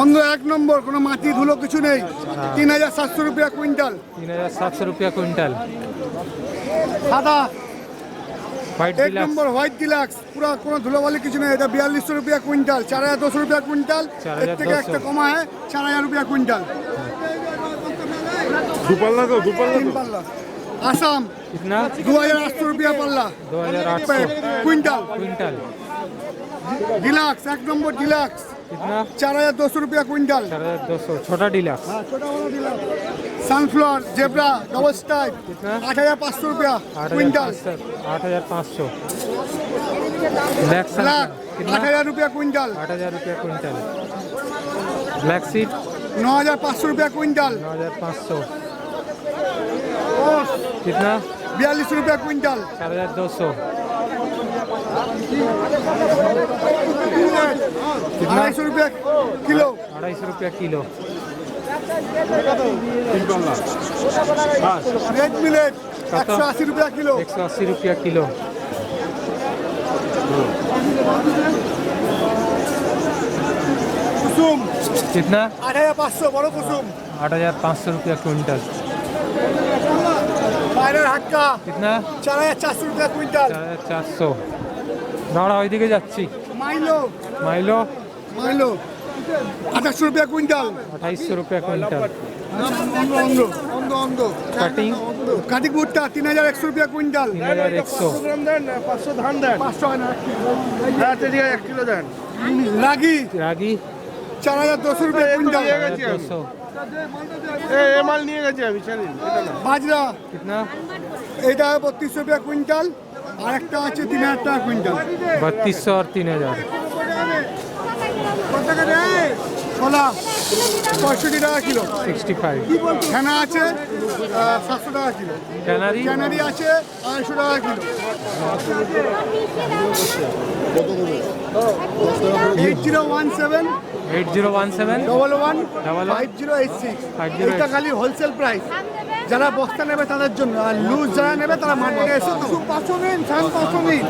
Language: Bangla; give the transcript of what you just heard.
অন্ধ এক নম্বর, কোনো মাটি ধুলো কিছু নেই। 3700 রুপিয়া কুইন্টাল। 3700 रुपया क्विंटल। সাদা व्हाइट এক নম্বর হোয়াইট ডিলাক্স, পুরো কোনো ধুলোবালি কিছু নেই। এটা 4200 রুপিয়া কুইন্টাল, 4200 রুপিয়া কুইন্টাল। এর থেকে একটা কমা হয় 4000 রুপিয়া কুইন্টাল। তিন পাল্লা আসাম कितना? 2800 रुपया पल्ला। 2800 क्विंटल क्विंटल। डिलक्स एक नंबर डिलक्स कितना? 4200 रुपया क्विंटल। 4200 छोटा डिलक्स। छोटा वाला deluxe. Sunflower zebra double stipe कितना? 8500 रुपया क्विंटल। 8500। ब्लैक ब्लैक कितना? 8000 रुपया क्विंटल। 8000 रुपया क्विंटल। ब्लैक सीड 9500 रुपया क्विंटल। 9500। कितना? 4200 रुपया क्विंटल। 4200। 250 रुपया किलो। 250 रुपया किलो। रेड मिलेट 180 रुपया किलो। 180 रुपया किलो। कुसुम कितना? 8500 बड़ो कुसुम। 8500 रुपया क्विंटल। বাইরের হাক্কা कितना? 4400 रुपया क्विंटल। 4400। দাঁড়া ওইদিকে যাচ্ছি। माइलो মাইলো माइलो 2800 रुपया क्विंटल। 2800 रुपया क्विंटल। কাটিং কাটিং ভুট্টা 3100 रुपया क्विंटल। 3100। 500 ধান দেন 500 হয় না হ্যাঁ ঠিক আছে 1 কিলো দেন। রাগি রাগি 4200 रुपया क्विंटल। 200। এই মাল নিয়ে গেছে আমি জানি এটা না। বাজরা कितना? এটা 3200 रुपया क्विंटल। আর একটা আছে 3000 টাকা क्विंटल। 3200 और 3000। কত টাকা দেয়? ছোলা 65 টাকা কিলো। 65। ছানা আছে 700 টাকা কিলো। ক্যানারি ক্যানারি আছে 250 টাকা কিলো। 8017 8017 11 5086 এটা খালি হোলসেল প্রাইস। যারা বস্তা নেবে তাদের জন্য, আর লুজ যারা নেবে তারা মার্কেটে এসে 500 নিন 500 নিন।